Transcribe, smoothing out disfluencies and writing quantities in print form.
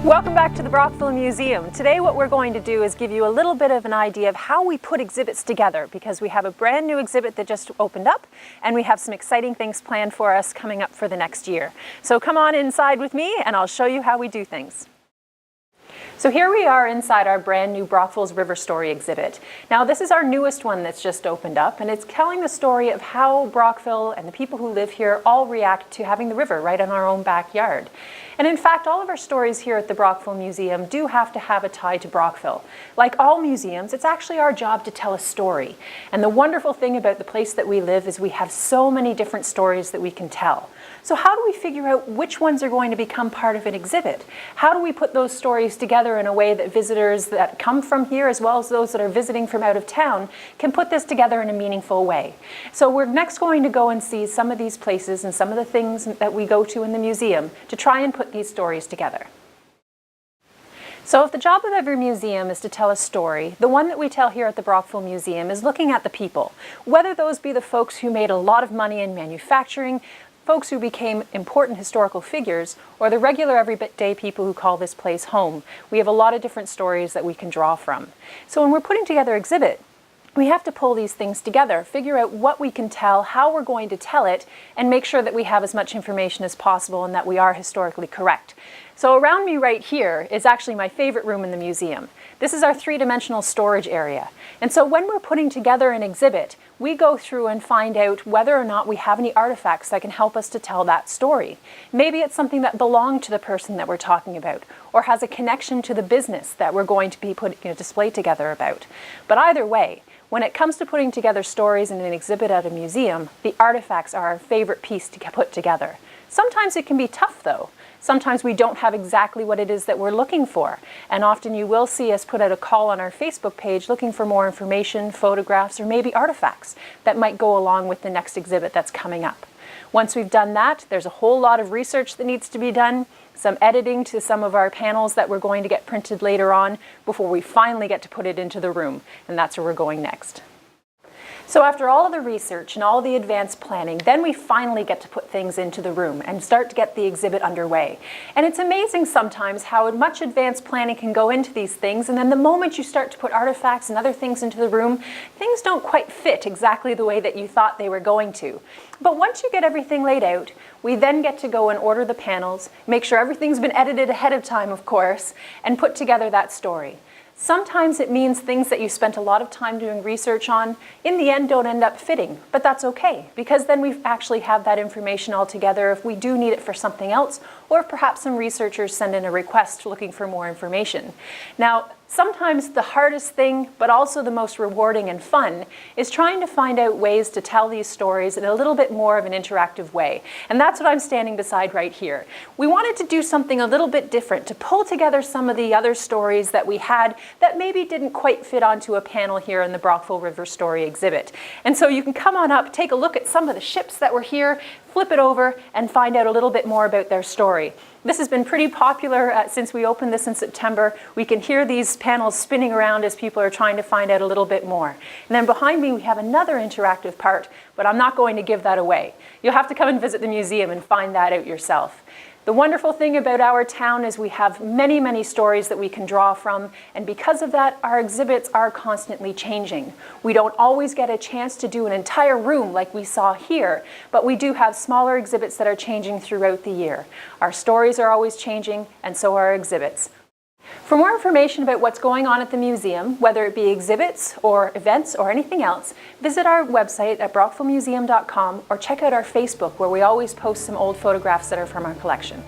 Welcome back to the Brockville Museum. Today what we're going to do is give you a little bit of an idea of how we put exhibits together, because we have a brand new exhibit that just opened up and we have some exciting things planned for us coming up for the next year. So come on inside with me and I'll show you how we do things. So here we are inside our brand new Brothels River Story exhibit. Now this is our newest one that's just opened up, and it's telling the story of how Brockville and the people who live here all react to having the river right in our own backyard. And in fact, all of our stories here at the Brockville Museum do have to have a tie to Brockville. Like all museums, it's actually our job to tell a story. And the wonderful thing about the place that we live is we have so many different stories that we can tell. So how do we figure out which ones are going to become part of an exhibit? How do we put those stories together in a way that visitors that come from here, as well as those that are visiting from out of town, can put this together in a meaningful way? So we're next going to go and see some of these places and some of the things that we go to in the museum to try and put these stories together. So if the job of every museum is to tell a story, the one that we tell here at the Brockville Museum is looking at the people, whether those be the folks who made a lot of money in manufacturing, folks who became important historical figures, or the regular everyday people who call this place home. We have a lot of different stories that we can draw from. So when we're putting together an exhibit, we have to pull these things together, figure out what we can tell, how we're going to tell it, and make sure that we have as much information as possible and that we are historically correct. So around me right here is actually my favorite room in the museum. This is our three-dimensional storage area. And so when we're putting together an exhibit, we go through and find out whether or not we have any artifacts that can help us to tell that story. Maybe it's something that belonged to the person that we're talking about, or has a connection to the business that we're going to be putting a display together about. But either way, when it comes to putting together stories in an exhibit at a museum, the artifacts are our favorite piece to put together. Sometimes it can be tough though. Sometimes we don't have exactly what it is that we're looking for, and often you will see us put out a call on our Facebook page looking for more information, photographs, or maybe artifacts that might go along with the next exhibit that's coming up. Once we've done that, there's a whole lot of research that needs to be done, some editing to some of our panels that we're going to get printed later on before we finally get to put it into the room, and that's where we're going next. So after all of the research and all the advanced planning, then we finally get to put things into the room and start to get the exhibit underway. And it's amazing sometimes how much advanced planning can go into these things, and then the moment you start to put artifacts and other things into the room, things don't quite fit exactly the way that you thought they were going to. But once you get everything laid out, we then get to go and order the panels, make sure everything's been edited ahead of time, of course, and put together that story. Sometimes it means things that you spent a lot of time doing research on, in the end don't end up fitting, but that's okay, because then we actually have that information all together if we do need it for something else, or if perhaps some researchers send in a request looking for more information. Now, sometimes the hardest thing, but also the most rewarding and fun, is trying to find out ways to tell these stories in a little bit more of an interactive way. And that's what I'm standing beside right here. We wanted to do something a little bit different, to pull together some of the other stories that we had that maybe didn't quite fit onto a panel here in the Brockville River Story exhibit. And so you can come on up, take a look at some of the ships that were here, flip it over, and find out a little bit more about their story. This has been pretty popular since we opened this in September. We can hear these panels spinning around as people are trying to find out a little bit more. And then behind me we have another interactive part, but I'm not going to give that away. You'll have to come and visit the museum and find that out yourself. The wonderful thing about our town is we have many, many stories that we can draw from, and because of that, our exhibits are constantly changing. We don't always get a chance to do an entire room like we saw here, but we do have smaller exhibits that are changing throughout the year. Our stories are always changing, and so are our exhibits. For more information about what's going on at the museum, whether it be exhibits or events or anything else, visit our website at brockvillemuseum.com or check out our Facebook, where we always post some old photographs that are from our collection.